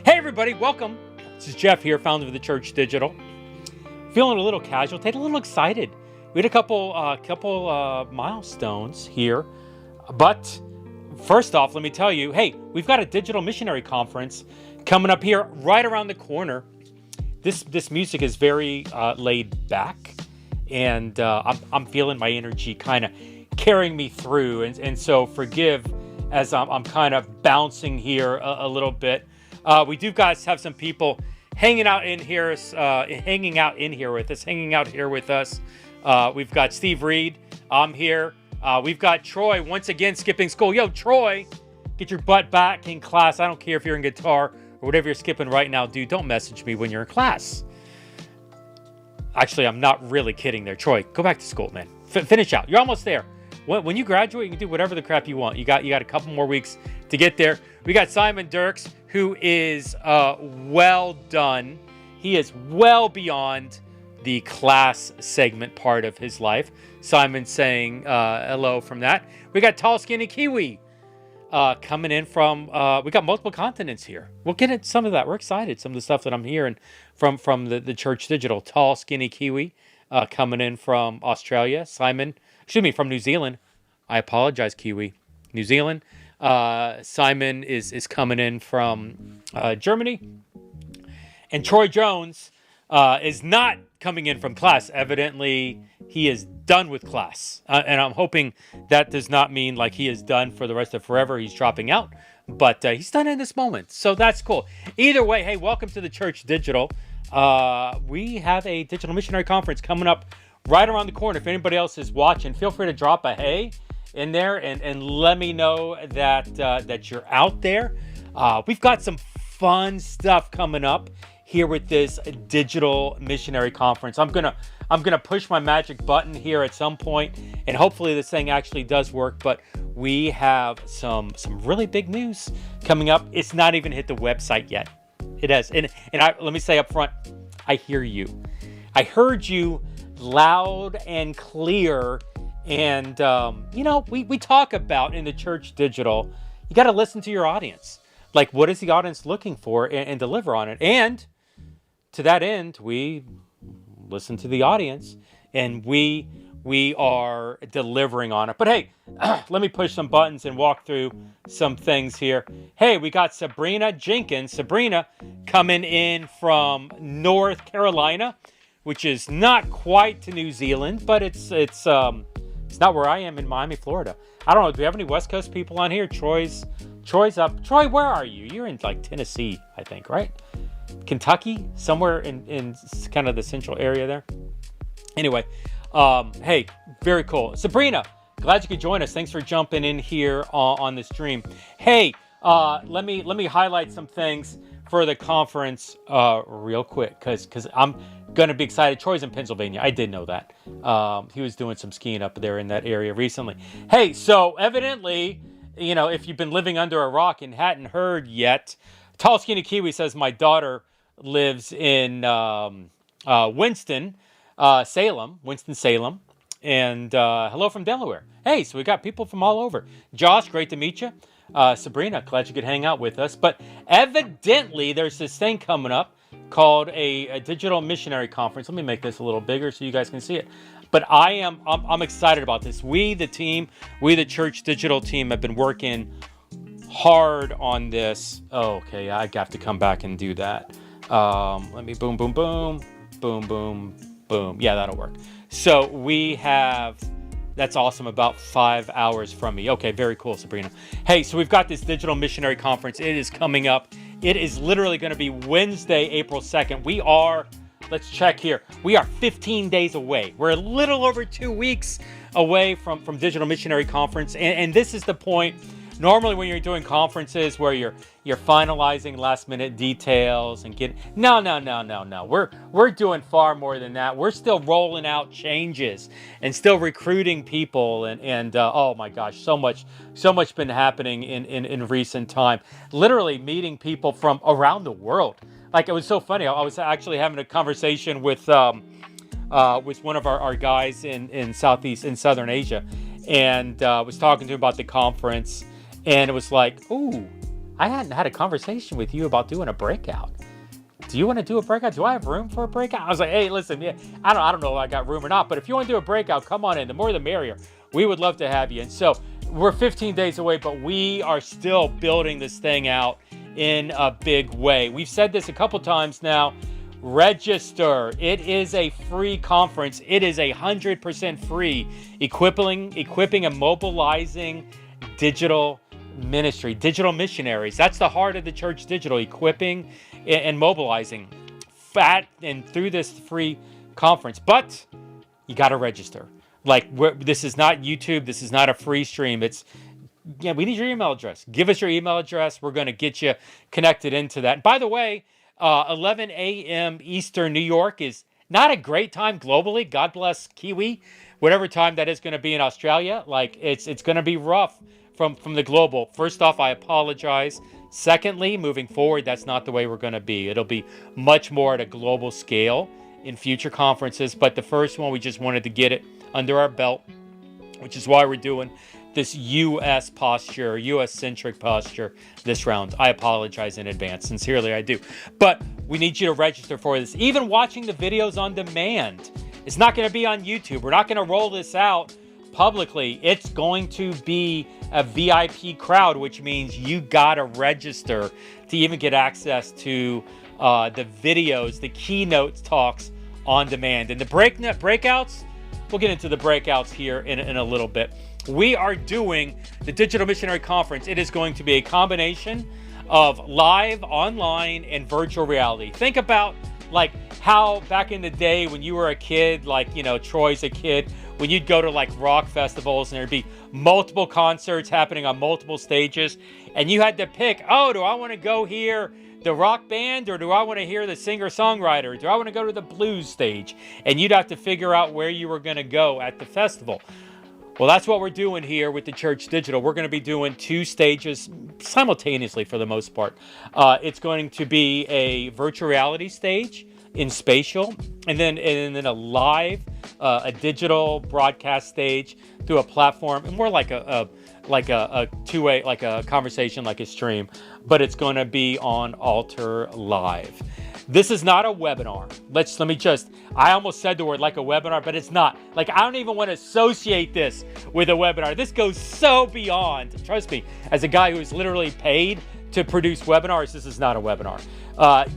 Hey everybody, welcome. This is Jeff here, founder of theChurch.digital. Feeling a little casual, a little excited. We had a couple milestones here, but first off, let me tell you, hey, we've got a Digital Missionary Conference coming up here right around the corner. This music is very laid back, and I'm feeling my energy kind of carrying me through, and so forgive as I'm kind of bouncing here a little bit. We do guys have some people hanging out here with us. We've got Steve Reed. I'm here. We've got Troy once again skipping school. Yo, Troy, get your butt back in class. I don't care if you're in guitar or whatever you're skipping right now, dude. Don't message me when you're in class. Actually, I'm not really kidding there. Troy, go back to school, man. Finish out. You're almost there. When you graduate, you can do whatever the crap you want. You got a couple more weeks to get there. We got Simon Dirks, who is well done. He is well beyond the class segment part of his life. Simon saying hello from that. We got Tall Skinny Kiwi coming in from, we got multiple continents here. We'll get into some of that. We're excited. Some of the stuff that I'm hearing from the Church Digital. Tall Skinny Kiwi coming in from Australia. From New Zealand. I apologize, Kiwi. New Zealand. Simon is coming in from Germany. And Troy Jones is not coming in from class. Evidently, he is done with class. And I'm hoping that does not mean like he is done for the rest of forever. He's dropping out. But he's done in this moment. So that's cool. Either way, hey, welcome to the Church Digital. We have a Digital Missionary Conference coming up right around the corner. If anybody else is watching, feel free to drop a hey in there and let me know that you're out there. We've got some fun stuff coming up here with this Digital Missionary Conference. I'm gonna push my magic button here at some point, and hopefully this thing actually does work. But we have some really big news coming up. It's not even hit the website yet. It has, and let me say up front, I hear you. I heard you loud and clear. And, we talk about in the Church Digital, you got to listen to your audience. Like, what is the audience looking for and deliver on it? And to that end, we listen to the audience and we are delivering on it. But hey, let me push some buttons and walk through some things here. Hey, we got Sabrina Jenkins. Sabrina coming in from North Carolina, which is not quite to New Zealand, but it's not where I am in Miami, Florida. I don't know. Do we have any West Coast people on here? Troy's up. Troy, where are you? You're in like Tennessee, I think, right? Kentucky, somewhere in kind of the central area there. Anyway, hey, very cool. Sabrina, glad you could join us. Thanks for jumping in here on the stream. Hey, let me highlight some things for the conference real quick because I'm going to be excited. Troy's in Pennsylvania. I did know that. He was doing some skiing up there in that area recently. Hey, so evidently, if you've been living under a rock and hadn't heard yet, Tall Skinny Kiwi says my daughter lives in Winston-Salem. And hello from Delaware. Hey, so we got people from all over. Josh, great to meet you. Sabrina, glad you could hang out with us. But evidently, there's this thing coming up called a Digital Missionary Conference. Let me make this a little bigger so you guys can see it. But I'm excited about this. We, the Church Digital team, have been working hard on this. Oh, okay, I have to come back and do that. Let me boom, boom, boom, boom, boom, boom. Yeah, that'll work. So we have, that's awesome, about 5 hours from me. Okay, very cool, Sabrina. Hey, so we've got this Digital Missionary Conference. It is coming up. It is literally going to be Wednesday, April 2nd. Let's check here. We are 15 days away. We're a little over 2 weeks away from Digital Missionary Conference. And this is the point. Normally when you're doing conferences where you're finalizing last minute details and no. We're doing far more than that. We're still rolling out changes and still recruiting people and oh my gosh, so much been happening in recent time. Literally meeting people from around the world. Like, it was so funny. I was actually having a conversation with one of our guys in Southern Asia, and was talking to him about the conference. And it was like, ooh, I hadn't had a conversation with you about doing a breakout. Do you want to do a breakout? Do I have room for a breakout? I was like, hey, listen, yeah, I don't know if I got room or not, but if you want to do a breakout, come on in. The more the merrier. We would love to have you. And so we're 15 days away, but we are still building this thing out in a big way. We've said this a couple times now. Register. It is a free conference. It is 100% free. Equipping and mobilizing digital ministry, digital missionaries. That's the heart of the church digital, equipping and mobilizing and through this free conference. But you got to register. Like, this is not YouTube. This is not a free stream. We need your email address. Give us your email address. We're going to get you connected into that. And by the way, 11 a.m. Eastern New York is not a great time globally. God bless Kiwi. Whatever time that is going to be in Australia, like it's going to be rough from the global. First off, I apologize. Secondly, moving forward, that's not the way we're going to be. It'll be much more at a global scale in future conferences. But the first one, we just wanted to get it under our belt, which is why we're doing this U.S. posture, U.S.-centric posture this round. I apologize in advance. Sincerely, I do. But we need you to register for this. Even watching the videos on demand. It's not going to be on YouTube. We're not going to roll this out publicly. It's going to be a VIP crowd, which means you got to register to even get access to the videos, the keynote talks on demand. And the breakouts, we'll get into the breakouts here in a little bit. We are doing the Digital Missionary Conference. It is going to be a combination of live, online, and virtual reality. Think about like how back in the day when you were a kid, like, Troy's a kid, when you'd go to like rock festivals and there'd be multiple concerts happening on multiple stages, and you had to pick, do I want to go hear the rock band, or do I want to hear the singer-songwriter? Do I want to go to the blues stage? And you'd have to figure out where you were going to go at the festival. Well, that's what we're doing here with the Church Digital. We're going to be doing 2 stages simultaneously for the most part. It's going to be a virtual reality stage in spatial, and then a live, a digital broadcast stage through a platform, and more like a two-way, like a conversation, like a stream, but it's going to be on Altar Live. This is not a webinar. I almost said the word like a webinar, but it's not. Like, I don't even want to associate this with a webinar. This goes so beyond. Trust me, as a guy who's literally paid to produce webinars, this is not a webinar.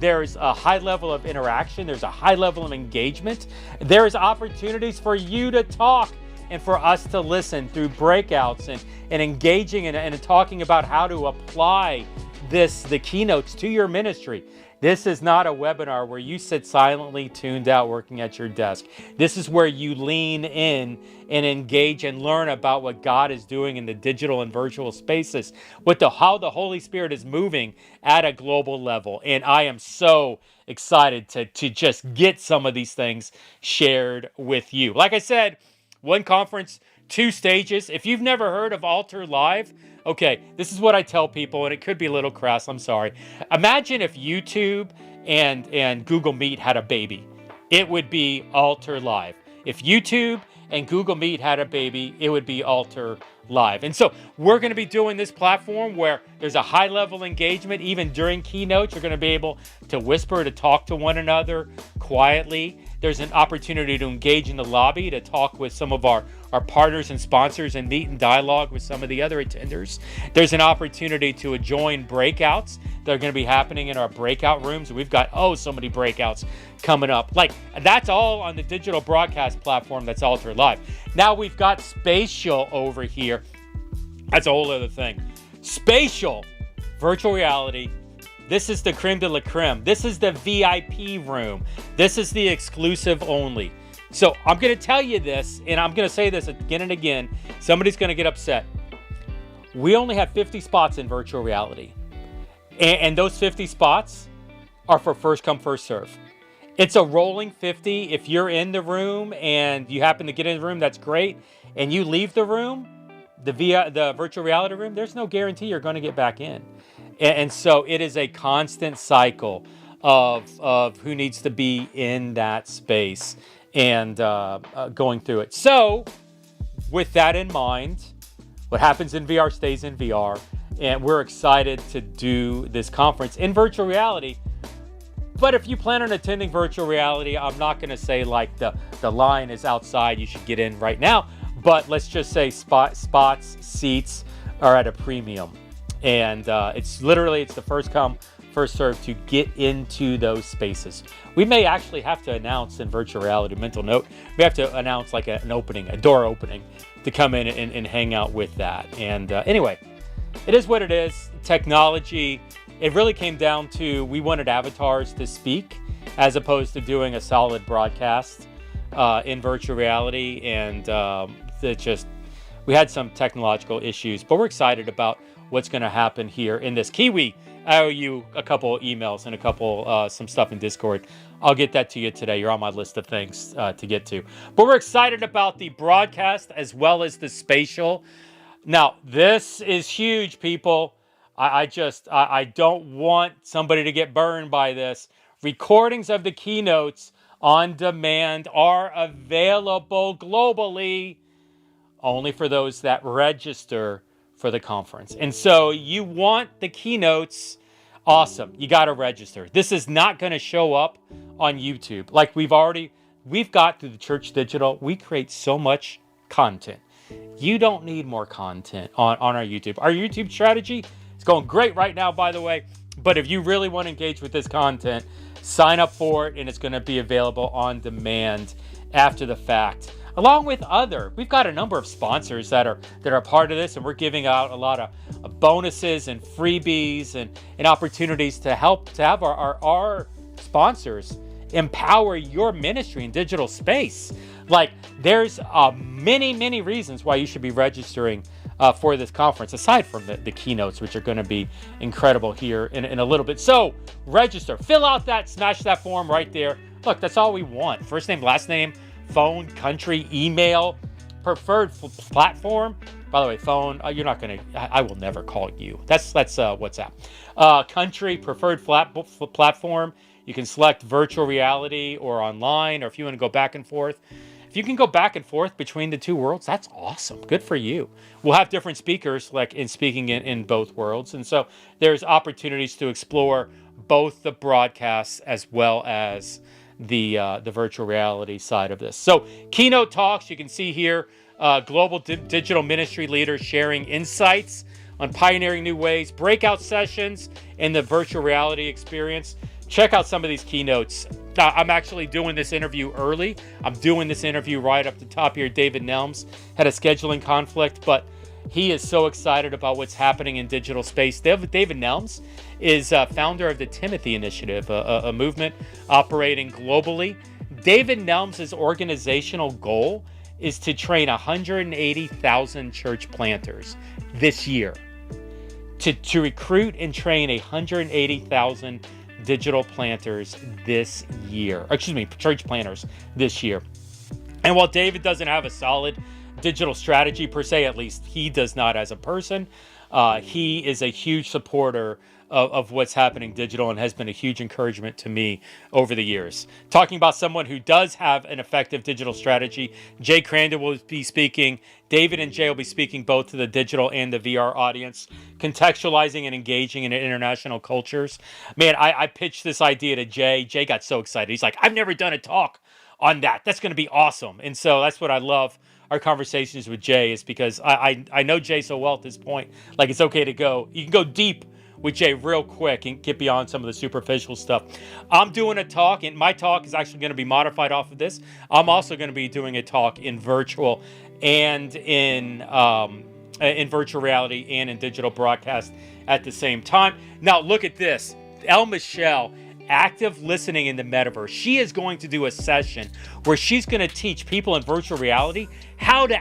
There's a high level of interaction. There's a high level of engagement. There's opportunities for you to talk and for us to listen through breakouts and engaging and talking about how to apply the keynotes to your ministry. This is not a webinar where you sit silently tuned out working at your desk. This is where you lean in and engage and learn about what God is doing in the digital and virtual spaces, how the Holy Spirit is moving at a global level. And I am so excited to just get some of these things shared with you. Like I said, 1 conference, 2 stages. If you've never heard of Altar Live, okay, this is what I tell people, and it could be a little crass, I'm sorry. Imagine if YouTube and Google Meet had a baby. It would be Altar Live. If YouTube and Google Meet had a baby, it would be Altar Live. And so we're going to be doing this platform where there's a high level engagement. Even during keynotes, you're going to be able to whisper, to talk to one another quietly. There's an opportunity to engage in the lobby, to talk with some of our partners and sponsors and meet and dialogue with some of the other attenders. There's an opportunity to join breakouts that are going to be happening in our breakout rooms. We've got, so many breakouts coming up. Like, that's all on the digital broadcast platform that's Altar Live. Now we've got spatial over here. That's a whole other thing. Spatial, virtual reality. This is the creme de la creme. This is the VIP room. This is the exclusive only. So I'm going to tell you this, and I'm going to say this again and again. Somebody's going to get upset. We only have 50 spots in virtual reality. And those 50 spots are for first come, first serve. It's a rolling 50. If you're in the room and you happen to get in the room, that's great. And you leave the room, the virtual reality room, there's no guarantee you're going to get back in. And so it is a constant cycle of who needs to be in that space and going through it. So with that in mind, what happens in VR stays in VR. And we're excited to do this conference in virtual reality. But if you plan on attending virtual reality, I'm not going to say like the line is outside, you should get in right now. But let's just say seats are at a premium. And it's the first come, first serve to get into those spaces. We may actually have to announce in virtual reality, mental note, we have to announce like a door opening to come in and hang out with that. And anyway, it is what it is. Technology, it really came down to, we wanted avatars to speak as opposed to doing a solid broadcast in virtual reality. And we had some technological issues, but we're excited about what's going to happen here in this. Kiwi, I owe you a couple emails and some stuff in Discord. I'll get that to you today. You're on my list of things to get to. But we're excited about the broadcast as well as the spatial. Now, this is huge, people. I don't want somebody to get burned by this. Recordings of the keynotes on demand are available globally, only for those that register for the conference. And so you want the keynotes, awesome. You got to register. This is not going to show up on YouTube. Like we've got through the Church Digital, we create so much content. You don't need more content on our YouTube. Our YouTube strategy is going great right now, by the way. But if you really want to engage with this content, sign up for it, and it's going to be available on demand after the fact. Along with we've got a number of sponsors that are part of this, and we're giving out a lot of bonuses and freebies and opportunities to have our sponsors empower your ministry in digital space. Like there's many reasons why you should be registering for this conference, aside from the keynotes, which are going to be incredible here in a little bit. So register, fill out smash that form right there. Look, that's all we want. First name, last name, phone, country, email, preferred platform. By the way, phone, you're not going to, I will never call you. That's WhatsApp. Country, preferred platform. You can select virtual reality or online, or if you want to go back and forth. If you can go back and forth between the two worlds, that's awesome. Good for you. We'll have different speakers like speaking in both worlds. And so there's opportunities to explore both the broadcasts as well as the virtual reality side of this. So keynote talks, you can see here, global digital ministry leaders sharing insights on pioneering new ways, breakout sessions in the virtual reality experience. Check out some of these keynotes. I'm actually doing this interview early. I'm doing this interview right up the top here. David Nelms had a scheduling conflict, but he is so excited about what's happening in digital space. David Nelms is founder of the Timothy Initiative, a movement operating globally. David Nelms' organizational goal is to train 180,000 church planters this year. To recruit and train 180,000 digital planters this year. Church planters this year. And while David doesn't have a solid digital strategy per se, at least he does not as a person, he is a huge supporter of what's happening digital and has been a huge encouragement to me over the years. Talking about someone who does have an effective digital strategy, Jay Crandon will be speaking. David and Jay will be speaking both to the digital and the VR audience, contextualizing and engaging in international cultures. Man, I pitched this idea to Jay. Jay got so excited. He's like, I've never done a talk on that. That's going to be awesome. And so that's what I love our conversations with Jay, is because I know Jay so well at this point. Like, it's okay to go. You can go deep with Jay real quick and get beyond some of the superficial stuff. I'm doing a talk, and my talk is actually going to be modified off of this. I'm also going to be doing a talk in virtual and in virtual reality and in digital broadcast at the same time. Now, look at this. El Michelle, active listening in the metaverse. She is going to do a session where she's going to teach people in virtual reality how to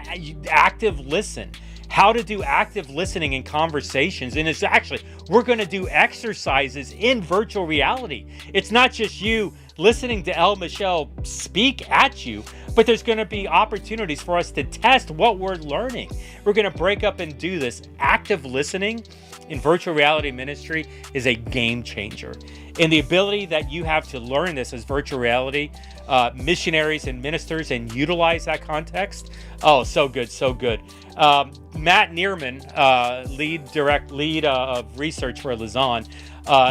active listen, how to do active listening in conversations. And it's actually, we're going to do exercises in virtual reality. It's not just you listening to El Michelle speak at you, but there's going to be opportunities for us to test what we're learning. We're going to break up and do this. Active listening in virtual reality ministry is a game changer. and the ability that you have to learn this as virtual reality, missionaries and ministers, and utilize that context. Oh, so good, so good. Matt Neerman, lead of research for Lausanne,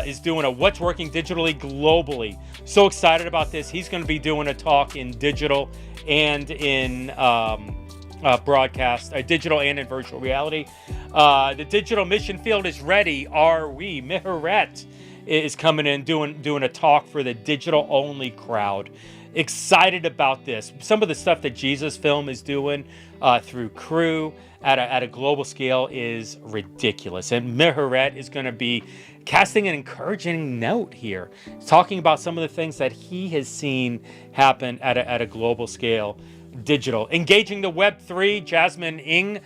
is doing a What's Working Digitally Globally. So excited about this. He's going to be doing a talk in digital and in broadcast, digital and in virtual reality. The digital mission field is ready. Are we? Miharet is coming in doing a talk for the digital only crowd. Excited about this. Some of the stuff that Jesus Film is doing through Crew at a global scale is ridiculous. And Miharet is going to be casting an encouraging note here, talking about some of the things that he has seen happen at a global scale. Digital. Engaging the Web3, Jasmine Ng.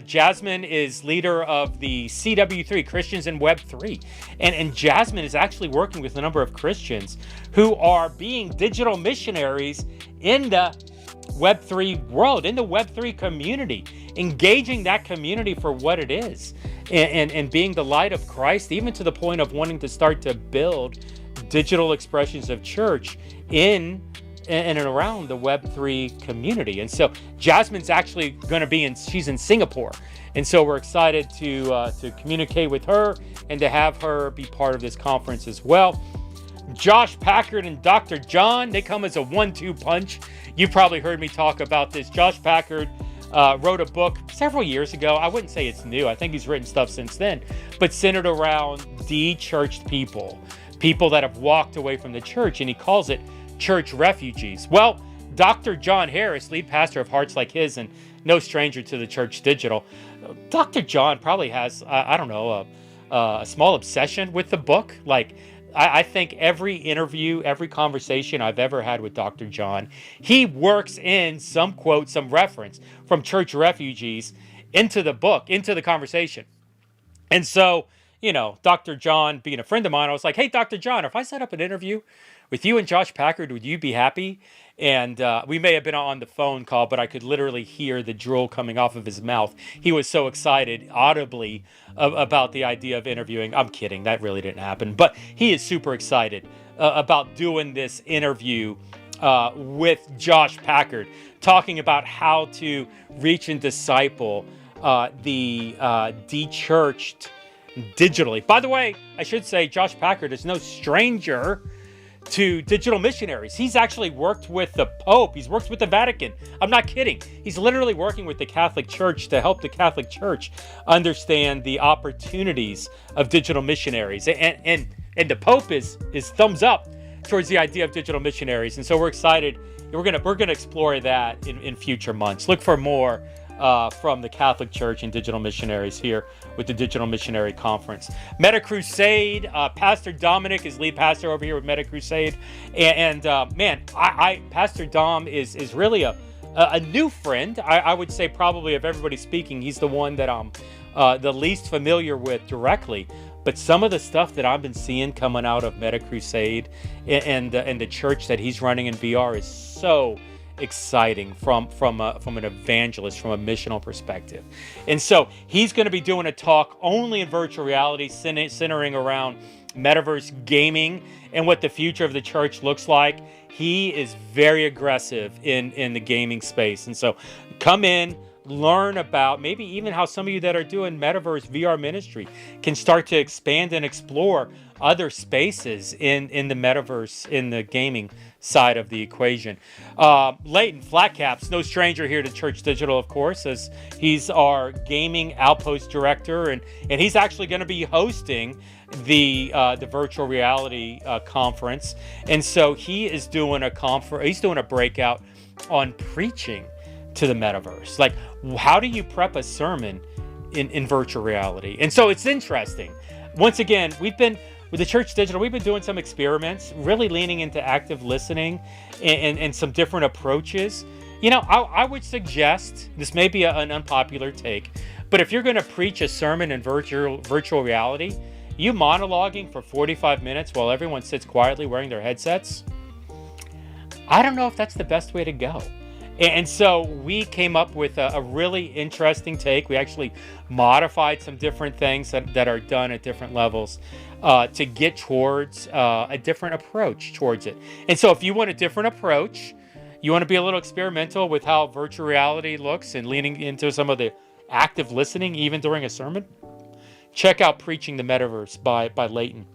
Jasmine is leader of the CW3, Christians in Web3. And Jasmine is actually working with a number of Christians who are being digital missionaries in the Web3 world, in the Web3 community, engaging that community for what it is, and being the light of Christ, even to the point of wanting to start to build digital expressions of church in and around the Web3 community. And so Jasmine's actually going to be she's in Singapore. And so we're excited to communicate with her and to have her be part of this conference as well. Josh Packard and Dr. John, they come as a 1-2 punch. You've probably heard me talk about this. Josh Packard wrote a book several years ago. I wouldn't say it's new. I think he's written stuff since then, but centered around de-churched people that have walked away from the church, and he calls it church refugees. Well, Dr. John Harris, lead pastor of Hearts Like His and no stranger to the Church Digital, Dr. John probably has, a small obsession with the book. Like, I think every interview, every conversation I've ever had with Dr. John, he works in some quote, some reference from church refugees into the book, into the conversation. And so, Dr. John being a friend of mine, I was like, hey, Dr. John, if I set up an interview with you and Josh Packard, would you be happy? And we may have been on the phone call, but I could literally hear the drool coming off of his mouth. He was so excited audibly about the idea of interviewing. I'm kidding. That really didn't happen. But he is super excited about doing this interview with Josh Packard, talking about how to reach and disciple the de-churched digitally. By the way, I should say Josh Packard is no stranger to digital missionaries. He's actually worked with the Pope. He's worked with the Vatican. I'm not kidding. He's literally working with the Catholic Church to help the Catholic Church understand the opportunities of digital missionaries. And the Pope is thumbs up towards the idea of digital missionaries. And so we're excited. We're gonna explore that in future months. Look for more from the Catholic Church and digital missionaries here with the Digital Missionary Conference. Meta Crusade, Pastor Dominic is lead pastor over here with Meta Crusade. And Pastor Dom is really a new friend. I would say probably of everybody speaking, he's the one that I'm the least familiar with directly. But some of the stuff that I've been seeing coming out of Meta Crusade and the church that he's running in VR is so exciting from an evangelist, from a missional perspective. And so he's going to be doing a talk only in virtual reality, centering around metaverse gaming and what the future of the church looks like. He is very aggressive in the gaming space. And so come in, learn about maybe even how some of you that are doing metaverse VR ministry can start to expand and explore other spaces in the metaverse, in the gaming side of the equation. Leighton Flatcaps, no stranger here to Church Digital, of course, as he's our gaming outpost director, and he's actually going to be hosting the virtual reality conference. And so he is doing he's doing a breakout on preaching to the metaverse. Like, how do you prep a sermon in virtual reality? And so it's interesting. Once again, with the Church Digital, we've been doing some experiments, really leaning into active listening and some different approaches. I would suggest, this may be an unpopular take, but if you're going to preach a sermon in virtual reality, you monologuing for 45 minutes while everyone sits quietly wearing their headsets, I don't know if that's the best way to go. And so we came up with a really interesting take. We actually modified some different things that are done at different levels to get towards a different approach towards it. And so if you want a different approach, you want to be a little experimental with how virtual reality looks and leaning into some of the active listening even during a sermon, check out Preaching the Metaverse by Leighton.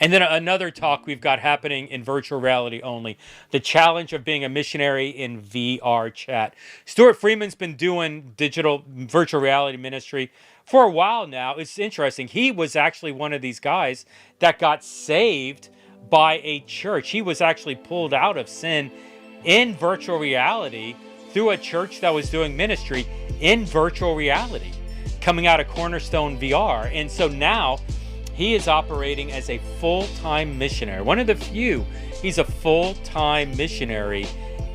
And then another talk we've got happening in virtual reality only, the challenge of being a missionary in VR chat. Stuart Freeman's been doing digital virtual reality ministry for a while now. It's interesting. He was actually one of these guys that got saved by a church. He was actually pulled out of sin in virtual reality through a church that was doing ministry in virtual reality, coming out of Cornerstone VR. And so now he is operating as a full-time missionary. One of the few, he's a full-time missionary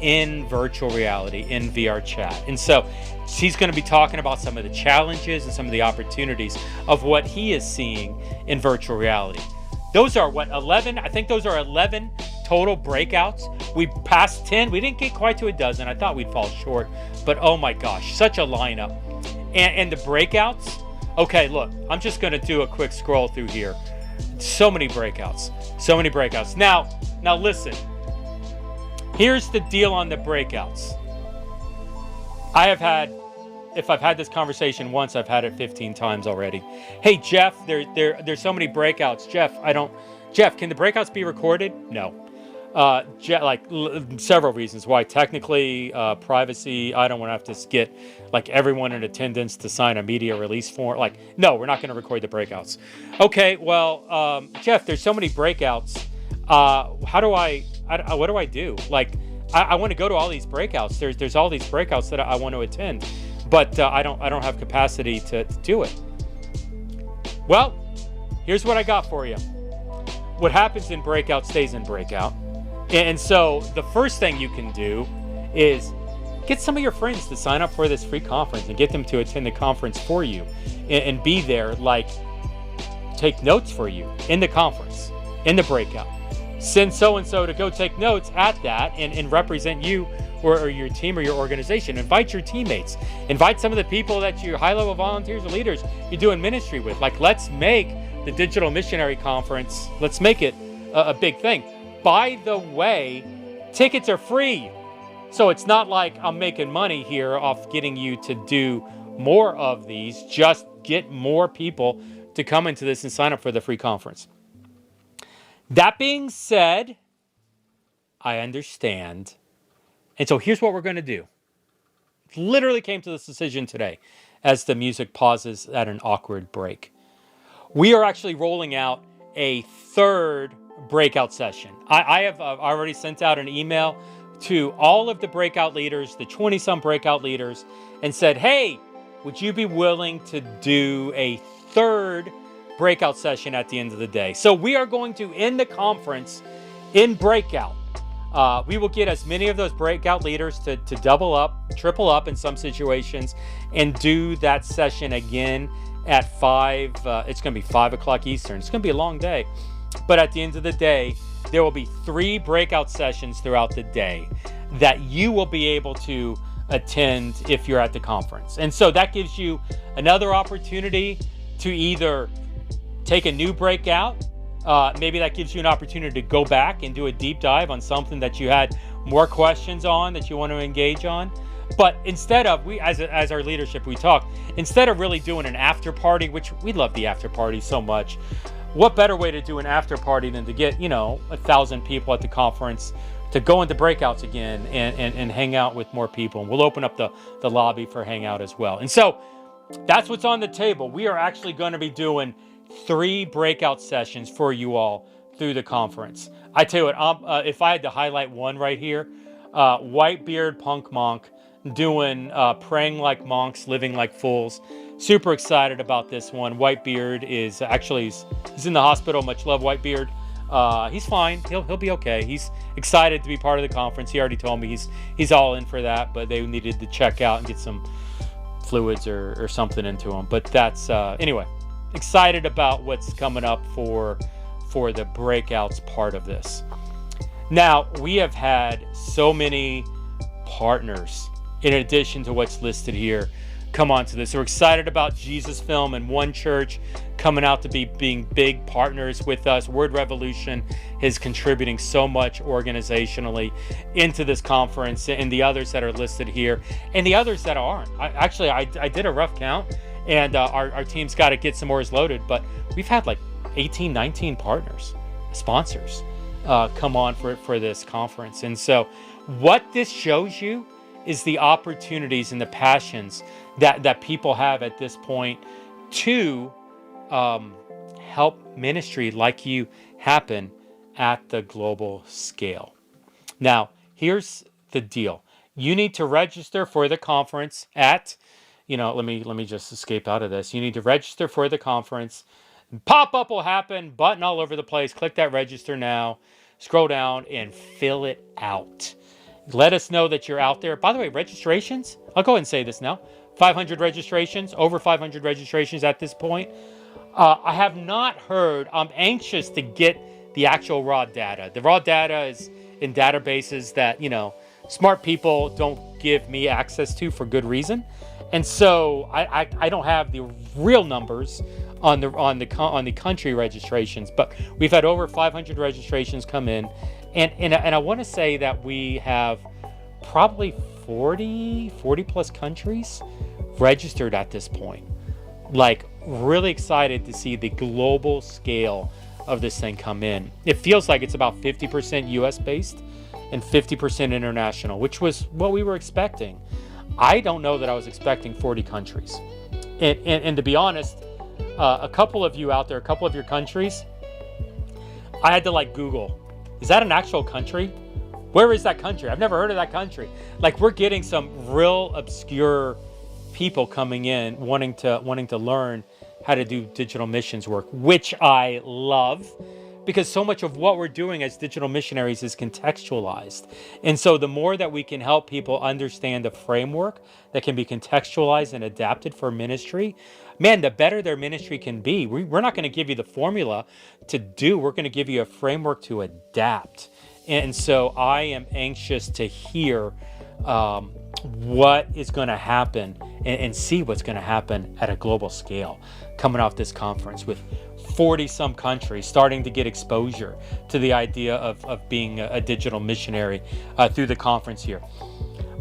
in virtual reality, in VR chat. And so he's going to be talking about some of the challenges and some of the opportunities of what he is seeing in virtual reality. Those are 11? I think those are 11 total breakouts. We passed 10. We didn't get quite to a dozen. I thought we'd fall short, but oh my gosh, such a lineup. And the breakouts, okay, look, I'm just going to do a quick scroll through here. So many breakouts. Now listen. Here's the deal on the breakouts. If I've had this conversation once, I've had it 15 times already. Hey, Jeff, there's so many breakouts. Jeff, can the breakouts be recorded? No. Several reasons why. Technically, privacy. I don't want to have to get everyone in attendance to sign a media release form. No, we're not going to record the breakouts. Okay, well, Jeff, there's so many breakouts. What do I do? I want to go to all these breakouts. There's all these breakouts that I want to attend, but I don't have capacity to do it. Well, here's what I got for you. What happens in breakout stays in breakout. And so the first thing you can do is get some of your friends to sign up for this free conference and get them to attend the conference for you and be there, take notes for you in the conference, in the breakout. Send so-and-so to go take notes at that and represent you or your team or your organization. Invite your teammates. Invite some of the people that your high-level volunteers or leaders you're doing ministry with. Let's make the Digital Missionary Conference, let's make it a big thing. By the way, tickets are free. So it's not like I'm making money here off getting you to do more of these. Just get more people to come into this and sign up for the free conference. That being said, I understand. And so here's what we're going to do. Literally came to this decision today as the music pauses at an awkward break. We are actually rolling out a third breakout session. I have already sent out an email to all of the breakout leaders, the 20-some breakout leaders, and said, hey, would you be willing to do a third breakout session at the end of the day? So we are going to end the conference in breakout. We will get as many of those breakout leaders to double up, triple up in some situations, and do that session again at 5. It's going to be 5 o'clock Eastern. It's going to be a long day. But at the end of the day, there will be 3 breakout sessions throughout the day that you will be able to attend if you're at the conference. And so that gives you another opportunity to either take a new breakout. Maybe that gives you an opportunity to go back and do a deep dive on something that you had more questions on that you want to engage on. But instead of, as our leadership, we talk, instead of really doing an after party, which we love the after party so much, what better way to do an after party than to get, 1,000 people at the conference to go into breakouts again and hang out with more people. And we'll open up the lobby for hangout as well. And so that's what's on the table. We are actually going to be doing 3 breakout sessions for you all through the conference. I tell you what, if I had to highlight one right here, Whitebeard Punk Monk doing Praying Like Monks, Living Like Fools. Super excited about this one. Whitebeard is actually, he's in the hospital. Much love, Whitebeard. He's fine. He'll be okay. He's excited to be part of the conference. He already told me he's all in for that, but they needed to check out and get some fluids or something into him. But that's, anyway, excited about what's coming up for the breakouts part of this. Now, we have had so many partners, in addition to what's listed here, come onto this. We're excited about Jesus Film and One Church coming out to being big partners with us. Word Revolution is contributing so much organizationally into this conference, and the others that are listed here, and the others that aren't. I did a rough count, and our team's got to get some more loaded, but we've had like 18, 19 partners, sponsors, come on for this conference. And so what this shows you is the opportunities and the passions that people have at this point to help ministry like you happen at the global scale. Now, here's the deal. You need to register for the conference at, let me just escape out of this. You need to register for the conference. Pop-up will happen, button all over the place. Click that register now. Scroll down and fill it out. Let us know that you're out there. By the way, registrations, I'll go ahead and say this now. 500 registrations, over 500 registrations at this point. I have not heard, I'm anxious to get the actual raw data. The raw data is in databases that, smart people don't give me access to for good reason. And so I don't have the real numbers on the country registrations, but we've had over 500 registrations come in. And I want to say that we have probably 40 plus countries registered at this point. Like, really excited to see the global scale of this thing come in. It feels like it's about 50% US based and 50% international, which was what we were expecting. I don't know that I was expecting 40 countries. And to be honest, a couple of you out there, a couple of your countries, I had to Google, is that an actual country? Where is that country? I've never heard of that country. We're getting some real obscure people coming in wanting to learn how to do digital missions work, which I love, because so much of what we're doing as digital missionaries is contextualized. And so the more that we can help people understand a framework that can be contextualized and adapted for ministry, man, the better their ministry can be. We're not going to give you the formula to do. We're going to give you a framework to adapt. And so I am anxious to hear what is going to happen and see what's going to happen at a global scale coming off this conference, with 40 some countries starting to get exposure to the idea of being a digital missionary through the conference here.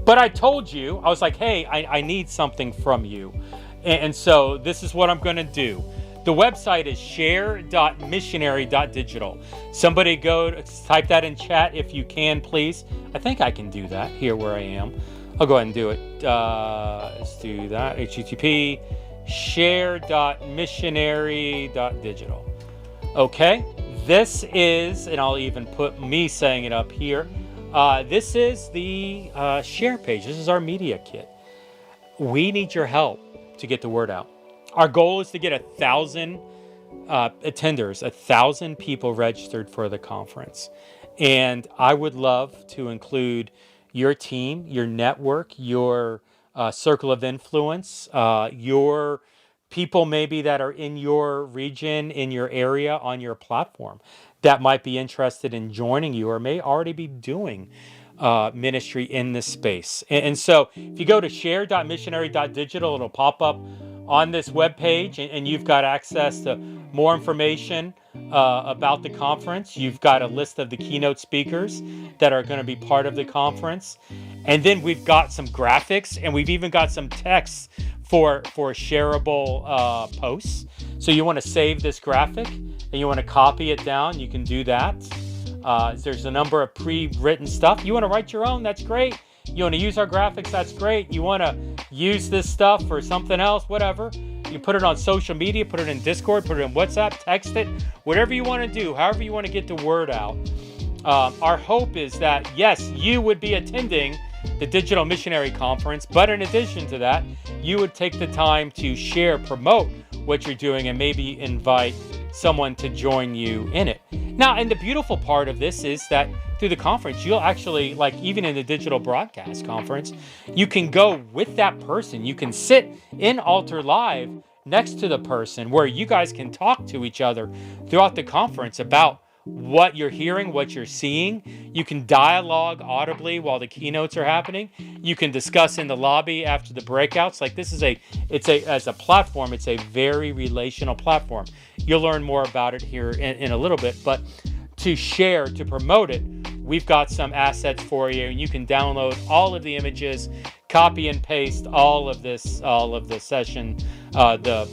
But I told you, I was like, hey, I need something from you. And so this is what I'm going to do. The website is share.missionary.digital. Somebody type that in chat if you can, please. I think I can do that here where I am. I'll go ahead and do it. Let's do that. HTTP share.missionary.digital. Okay, this is, and I'll even put me saying it up here. This is the share page. This is our media kit. We need your help to get the word out. Our goal is to get 1,000 attenders, 1,000 people registered for the conference. And I would love to include your team, your network, your circle of influence, your people maybe that are in your region, in your area, on your platform that might be interested in joining you or may already be doing ministry in this space. And so if you go to share.missionary.digital, it'll pop up on this webpage, and you've got access to more information about the conference. You've got a list of the keynote speakers that are going to be part of the conference. And then we've got some graphics, and we've even got some text for shareable posts. So you want to save this graphic and you want to copy it down, you can do that. There's a number of pre-written stuff. You want to write your own, that's great. You want to use our graphics, that's great. You want to use this stuff for something else, whatever. You put it on social media, put it in Discord, put it in WhatsApp, text it, whatever you want to do, however you want to get the word out. Our hope is that, yes, you would be attending the Digital Missionary Conference, but in addition to that, you would take the time to share, promote what you're doing, and maybe invite someone to join you in it. Now, and the beautiful part of this is that through the conference, you'll actually, even in the digital broadcast conference, you can go with that person. You can sit in Altar Live next to the person where you guys can talk to each other throughout the conference about what you're hearing, what you're seeing. You can dialogue audibly while the keynotes are happening. You can discuss in the lobby after the breakouts. Like as a platform, it's a very relational platform. You'll learn more about it here in a little bit, but to share, to promote it, we've got some assets for you, and you can download all of the images, copy and paste all of the session, the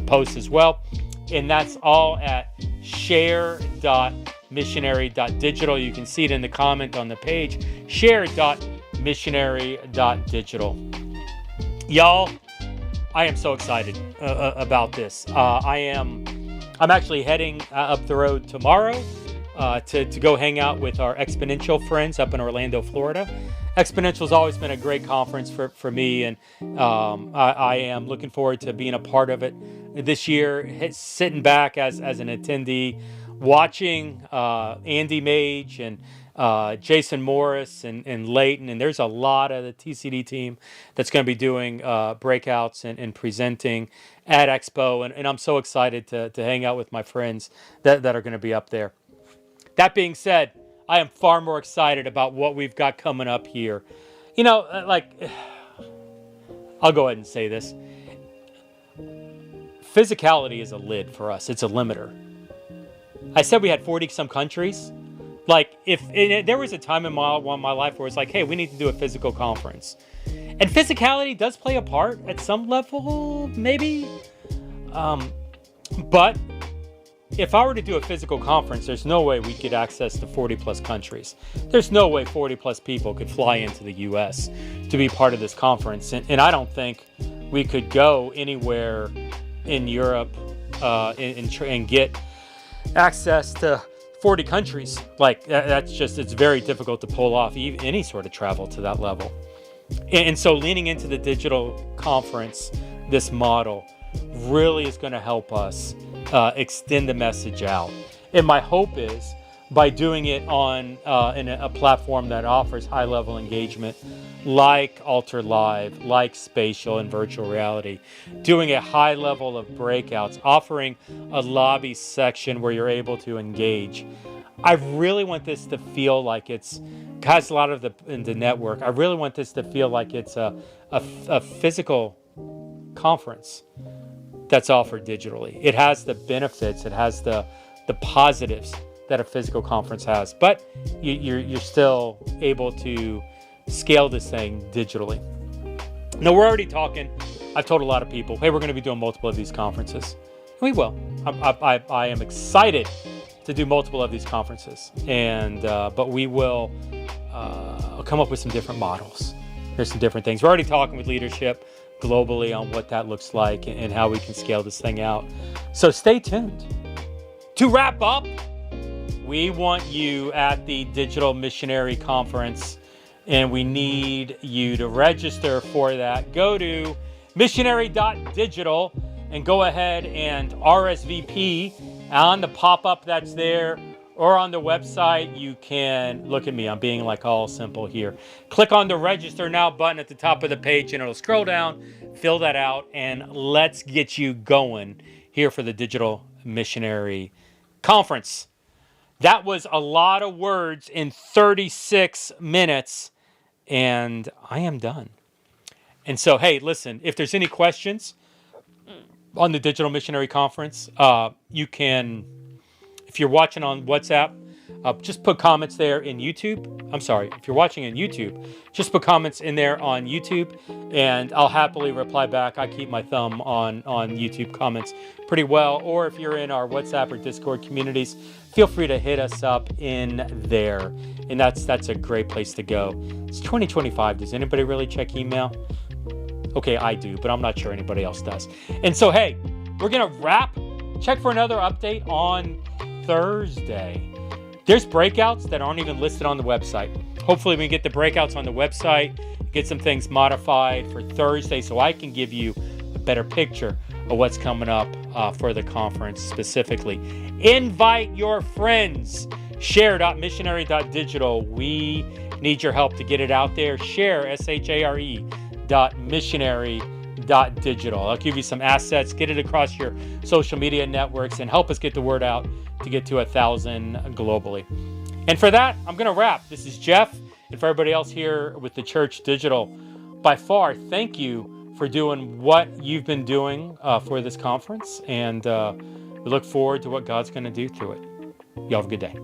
post as well. And that's all at share.missionary.digital. You can see it in the comment on the page, share.missionary.digital. Y'all, I am so excited about this. I'm actually heading up the road tomorrow to go hang out with our Exponential friends up in Orlando, Florida. Exponential's always been a great conference for me, and I am looking forward to being a part of it this year, sitting back as an attendee, watching Andy Mage and Jason Morris and Leighton, and there's a lot of the TCD team that's going to be doing breakouts and presenting at Expo, and I'm so excited to hang out with my friends that are going to be up there. That being said, I am far more excited about what we've got coming up here. You know, I'll go ahead and say this. Physicality is a lid for us. It's a limiter. I said we had 40 some countries. Like, there was a time in my life where it's like, hey, we need to do a physical conference. And physicality does play a part at some level, maybe. But if I were to do a physical conference, there's no way we'd get access to 40 plus countries. There's no way 40 plus people could fly into the US to be part of this conference. And I don't think we could go anywhere in Europe and get access to 40 countries. Like, it's very difficult to pull off any sort of travel to that level. And so leaning into the digital conference, this model really is going to help us extend the message out. And my hope is by doing it on in a platform that offers high-level engagement, like Alter Live, like Spatial and Virtual Reality, doing a high level of breakouts, offering a lobby section where you're able to engage. I really want this to feel like it's has a lot of the network. I really want this to feel like it's a physical conference that's offered digitally. It has the benefits, it has the positives that a physical conference has, but you're still able to scale this thing digitally. Now, we're already talking. I've told a lot of people, hey, we're going to be doing multiple of these conferences. And we will. I am excited to do multiple of these conferences, and but we will come up with some different models. There's some different things. We're already talking with leadership globally on what that looks like and how we can scale this thing out. So stay tuned. To wrap up, we want you at the Digital Missionary Conference, and we need you to register for that. Go to missionary.digital and go ahead and RSVP on the pop-up that's there, or on the website. You can look at me. I'm being like all simple here. Click on the Register Now button at the top of the page, and it'll scroll down, fill that out, and let's get you going here for the Digital Missionary Conference. That was a lot of words in 36 minutes, and I am done. And so, hey, listen, if there's any questions on the Digital Missionary Conference, you can, if you're watching on WhatsApp, just put comments there in YouTube. I'm sorry, if you're watching on YouTube, just put comments in there on YouTube, and I'll happily reply back. I keep my thumb on YouTube comments pretty well. Or if you're in our WhatsApp or Discord communities, feel free to hit us up in there. And that's a great place to go. It's 2025. Does anybody really check email? Okay, I do, but I'm not sure anybody else does. And so, hey, we're going to wrap. Check for another update on Thursday. There's breakouts that aren't even listed on the website. Hopefully we can get the breakouts on the website, get some things modified for Thursday so I can give you a better picture of what's coming up for the conference specifically. Invite your friends. Share.missionary.digital. We need your help to get it out there. Share, SHARE.missionary.digital. share.missionary.digital. I'll give you some assets, get it across your social media networks, and help us get the word out to get to 1,000 globally. And for that, I'm going to wrap. This is Jeff, and for everybody else here with the Church Digital, by far, thank you for doing what you've been doing for this conference, and we look forward to what God's going to do through it. You all have a good day.